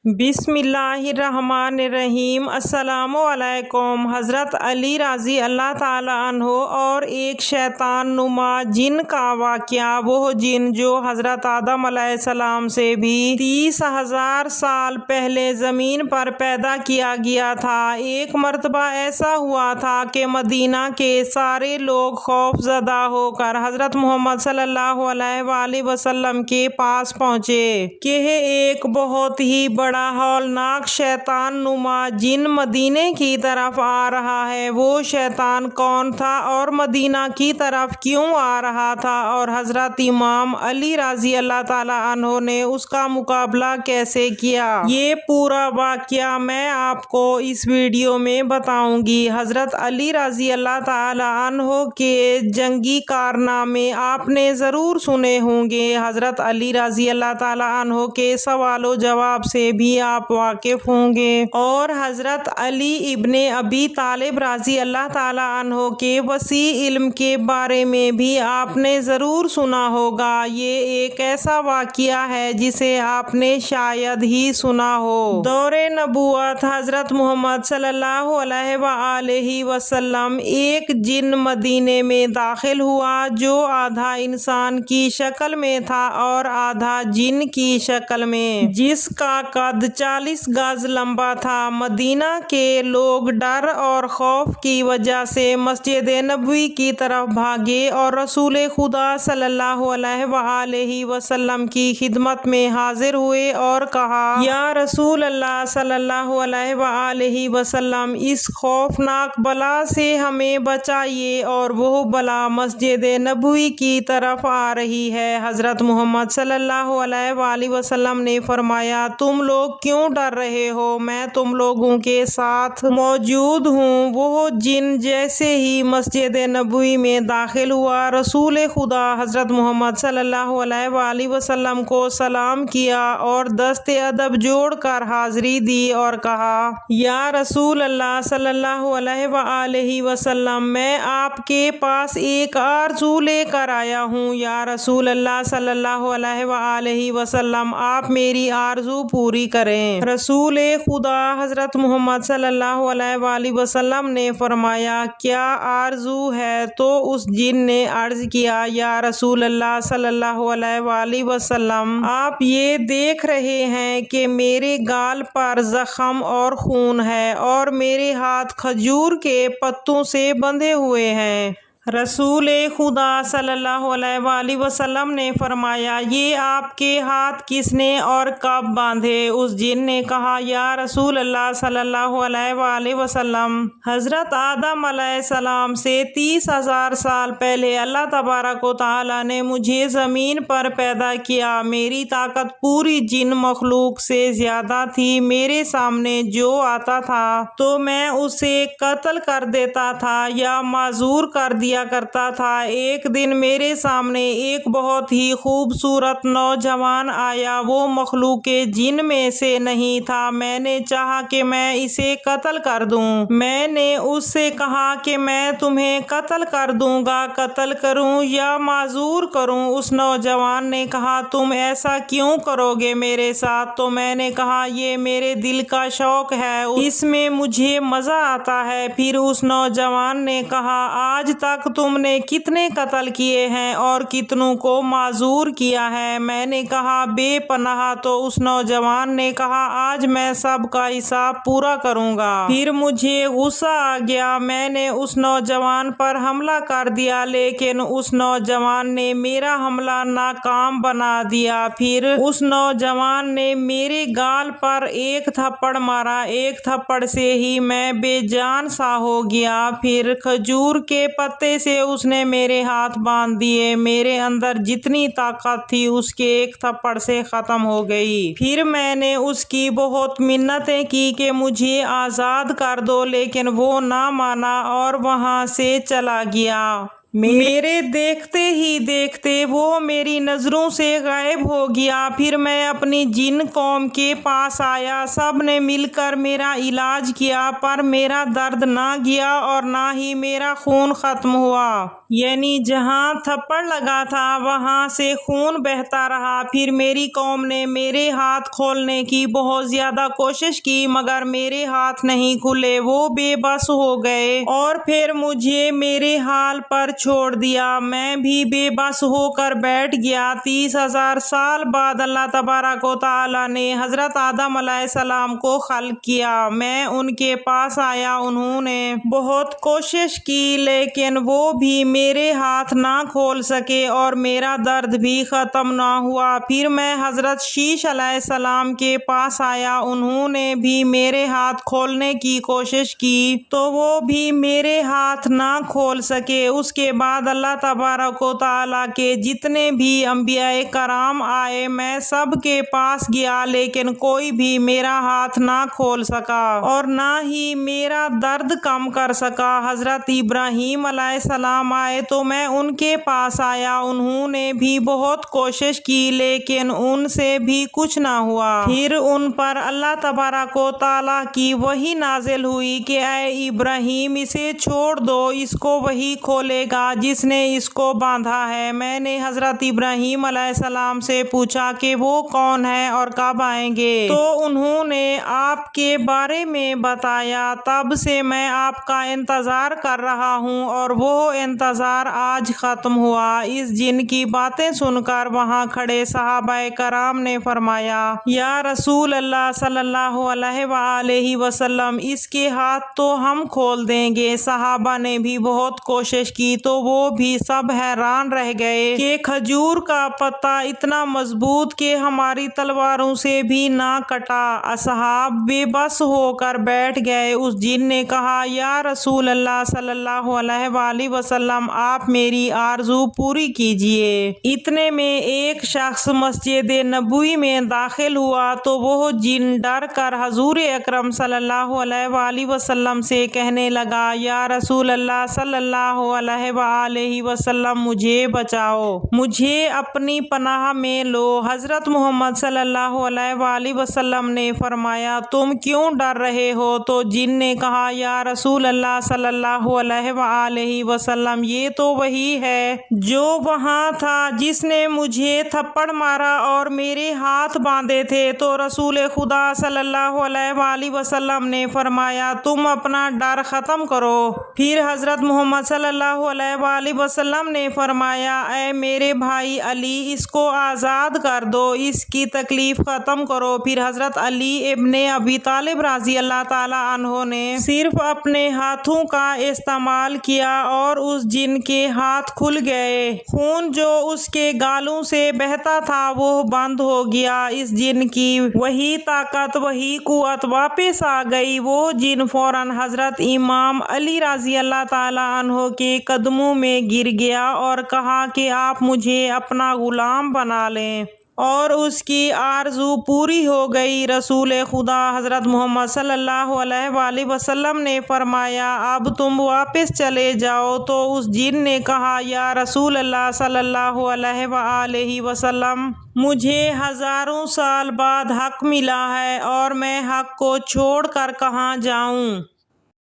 बिस्मिल्लाहिर्रहमानिर्रहीम। अस्सलामु अलैकुम। हज़रत अली रज़ी अल्लाह ताला अन्हो और एक शैतान नुमा जिन का वाक़या। वो जिन जो हज़रत आदम अलैहिस्सलाम से भी 30,000 साल पहले ज़मीन पर पैदा किया गया था। एक मर्तबा ऐसा हुआ था कि मदीना के सारे लोग खौफज़दा होकर हज़रत मोहम्मद सल्लल्लाहु अलैहि वसल्लम के पास पहुँचे कि एक बहुत ही बड़ा हौलनाक शैतान नुमा जिन मदीने की तरफ आ रहा है। वो शैतान कौन था और मदीना की तरफ क्यों आ रहा था और हज़रत इमाम अली रज़ी अल्लाह ताला अन्हो ने उसका मुकाबला कैसे किया, ये पूरा वाक़या मैं आपको इस वीडियो में बताऊंगी। हज़रत अली रज़ी अल्लाह ताला अन्हो के जंगी कारनामे आपने ज़रूर सुने होंगे। हज़रत अली रज़ी अल्लाह ताला अन्हो के सवालों जवाब से भी आप वाकिफ होंगे और हज़रत अली इब्ने अबी तालिब रज़ी अल्लाह ताला अन्हो के वसी इल्म के बारे में भी आपने ज़रूर सुना होगा। ये एक ऐसा वाक़या है जिसे आपने शायद ही सुना हो। दौरे नबूवत हज़रत मोहम्मद सल्लल्लाहु अलैहि वसल्लम एक जिन मदीने में दाखिल हुआ जो आधा इंसान की शक्ल में था और आधा जिन की शक्ल में, जिसका कद 40 गज लंबा था। मदीना के लोग डर और खौफ की वजह से मस्जिद नबवी की तरफ भागे और रसूल खुदा सल्लल्लाहु अलैहि वसल्लम की खिदमत में हाजिर हुए और कहा, या रसूल अल्लाह सल्लल्लाहु अलैहि वसल्लम, इस खौफनाक बला से हमें बचाइए। और वो बला मस्जिद नबवी की तरफ आ रही है। हज़रत मोहम्मद सल्लल्लाहु अलैहि वसल्लम ने फरमाया, तुम लोग क्यों डर रहे हो, मैं तुम लोगों के साथ मौजूद हूँ। वो जिन जैसे ही मस्जिद नबवी में दाखिल हुआ, रसूल खुदा हज़रत मोहम्मद सल्लल्लाहु अलैहि वसल्लम को सलाम किया और दस्ते अदब जोड़कर हाज़री दी और कहा, या रसूल अल्लाह सल्लल्लाहु अलैहि वसल्लम, मैं आपके पास एक आरज़ू लेकर आया हूँ। या रसूल अल्लाह सल्लल्लाहु अलैहि वसल्लम, आप मेरी आरज़ू पूरी करें। रसूल खुदा हज़रत मोहम्मद सल्लल्लाहु अलैहि वसल्लम ने फरमाया, क्या आरज़ू है? तो उस जिन ने अर्ज़ किया, या रसूल अल्लाह सल्लल्लाहु अलैहि वसल्लम, आप ये देख रहे हैं कि मेरे गाल पर ज़ख्म और खून है और मेरे हाथ खजूर के पत्तों से बंधे हुए हैं। रसूल खुदा सल्लल्लाहु अलैहि वसल्लम ने फरमाया, ये आपके हाथ किसने और कब बांधे? उस जिन ने कहा, या रसूल अल्लाह सल्लल्लाहु अलैहि वसल्लम, हज़रत आदम अलैहिस्सलाम से 30,000 साल पहले अल्लाह तबारक व तआला ने मुझे ज़मीन पर पैदा किया। मेरी ताकत पूरी जिन मखलूक से ज़्यादा थी। मेरे सामने जो आता था तो मैं उसे कत्ल कर देता था या माजूर कर दिया करता था। एक दिन मेरे सामने एक बहुत ही खूबसूरत नौजवान आया। वो मखलूक जिन में से नहीं था। मैंने चाहा कि मैं इसे कत्ल कर दूं। मैंने उससे कहा कि मैं तुम्हें कत्ल कर दूंगा, कत्ल करूं या माजूर करूं? उस नौजवान ने कहा, तुम ऐसा क्यों करोगे मेरे साथ? तो मैंने कहा, ये मेरे दिल का शौक है, इसमें मुझे मज़ा आता है। फिर उस नौजवान ने कहा, आज तक तुमने कितने कत्ल किए हैं और कितनों को माजूर किया है? मैंने कहा, बेपनाह। तो उस नौजवान ने कहा, आज मैं सब का हिसाब पूरा करूंगा। फिर मुझे गुस्सा आ गया। मैंने उस नौजवान पर हमला कर दिया, लेकिन उस नौजवान ने मेरा हमला नाकाम बना दिया। फिर उस नौजवान ने मेरे गाल पर एक थप्पड़ मारा। एक थप्पड़ से ही मैं बेजान सा हो गया। फिर खजूर के पत्ते से उसने मेरे हाथ बांध दिए। मेरे अंदर जितनी ताकत थी उसके एक थप्पड़ से ख़त्म हो गई। फिर मैंने उसकी बहुत मिन्नतें की कि मुझे आज़ाद कर दो, लेकिन वो ना माना और वहाँ से चला गया। میرے دیکھتے ہی دیکھتے وہ میری نظروں سے غائب ہو گیا۔ پھر میں اپنی جن قوم کے پاس آیا، سب نے مل کر میرا علاج کیا، پر میرا درد نہ گیا اور نہ ہی میرا خون ختم ہوا۔ یعنی جہاں تھپڑ لگا تھا وہاں سے خون بہتا رہا۔ پھر میری قوم نے میرے ہاتھ کھولنے کی بہت زیادہ کوشش کی مگر میرے ہاتھ نہیں کھلے، وہ بے بس ہو گئے اور پھر مجھے میرے حال پر چھوڑ دیا۔ میں بھی بے بس ہو کر بیٹھ گیا۔ 30,000 سال بعد اللہ تبارک و تعالیٰ نے حضرت آدم علیہ السلام کو خلق کیا۔ میں ان کے پاس آیا، انہوں نے بہت کوشش کی لیکن وہ بھی میرے ہاتھ نہ کھول سکے اور میرا درد بھی ختم نہ ہوا۔ پھر میں حضرت شیش علیہ السلام کے پاس آیا، انہوں نے بھی میرے ہاتھ کھولنے کی کوشش کی تو وہ بھی میرے ہاتھ نہ کھول سکے۔ اس کے بعد اللہ تبارک و تعالیٰ کے جتنے بھی انبیاء کرام آئے میں سب کے پاس گیا لیکن کوئی بھی میرا ہاتھ نہ کھول سکا اور نہ ہی میرا درد کم کر سکا۔ حضرت ابراہیم علیہ السلام آئے تو میں ان کے پاس آیا، انہوں نے بھی بہت کوشش کی لیکن ان سے بھی کچھ نہ ہوا۔ پھر ان پر اللہ تبارک و تعالیٰ کی وحی نازل ہوئی کہ اے ابراہیم اسے چھوڑ دو، اس کو وہی کھولے گا جس نے اس کو باندھا ہے۔ میں نے حضرت ابراہیم علیہ السلام سے پوچھا کہ وہ کون ہے اور کب آئیں گے تو انہوں نے آپ کے بارے میں بتایا۔ تب سے میں آپ کا انتظار کر رہا ہوں اور وہ انتظار آج ختم ہوا۔ اس جن کی باتیں سن کر وہاں کھڑے صحابہ کرام نے فرمایا یا رسول اللہ صلی اللہ علیہ وآلہ وسلم اس کے ہاتھ تو ہم کھول دیں گے۔ صحابہ نے بھی بہت کوشش کی تو وہ بھی سب حیران رہ گئے کہ کھجور کا پتا اتنا مضبوط کہ ہماری تلواروں سے بھی نہ کٹا۔ اصحاب بے بس ہو کر بیٹھ گئے۔ اس جن نے کہا یا رسول اللہ صلی اللہ علیہ وآلہ وسلم آپ میری آرزو پوری کیجئے۔ اتنے میں ایک شخص مسجد نبوی میں داخل ہوا تو وہ جن ڈر کر حضور اکرم صلی اللہ علیہ وآلہ وسلم سے کہنے لگا یا رسول اللہ صلی اللہ علیہ وآلہ وسلم مجھے بچاؤ، مجھے اپنی پناہ میں لو۔ حضرت محمد صلی اللہ علیہ وآلہ وسلم نے فرمایا تم کیوں ڈر رہے ہو؟ تو جن نے کہا یا رسول اللہ صلی اللہ علیہ وآلہ وسلم یہ تو وہی ہے جو وہاں تھا جس نے مجھے تھپڑ مارا اور میرے ہاتھ باندھے تھے۔ تو رسول خدا صلی اللہ علیہ وآلہ وسلم نے فرمایا تم اپنا ڈر ختم کرو۔ پھر حضرت محمد صلی اللہ علیہ وآلہ وسلم نے فرمایا اے میرے بھائی علی اس کو آزاد کر دو، اس کی تکلیف ختم کرو۔ پھر حضرت علی ابن ابی طالب رضی اللہ تعالیٰ عنہ نے صرف اپنے ہاتھوں کا استعمال کیا اور اس جن کے ہاتھ کھل گئے، خون جو اس کے گالوں سے بہتا تھا وہ بند ہو گیا۔ اس جن کی وہی طاقت وہی قوت واپس آ گئی۔ وہ جن فوراً حضرت امام علی رضی اللہ تعالیٰ عنہ کے قدموں میں گر گیا اور کہا کہ آپ مجھے اپنا غلام بنا لیں، اور اس کی آرزو پوری ہو گئی۔ رسول خدا حضرت محمد صلی اللہ علیہ وآلہ وسلم نے فرمایا اب تم واپس چلے جاؤ۔ تو اس جن نے کہا یا رسول اللہ صلی اللہ علیہ وآلہ وسلم مجھے ہزاروں سال بعد حق ملا ہے اور میں حق کو چھوڑ کر کہاں جاؤں؟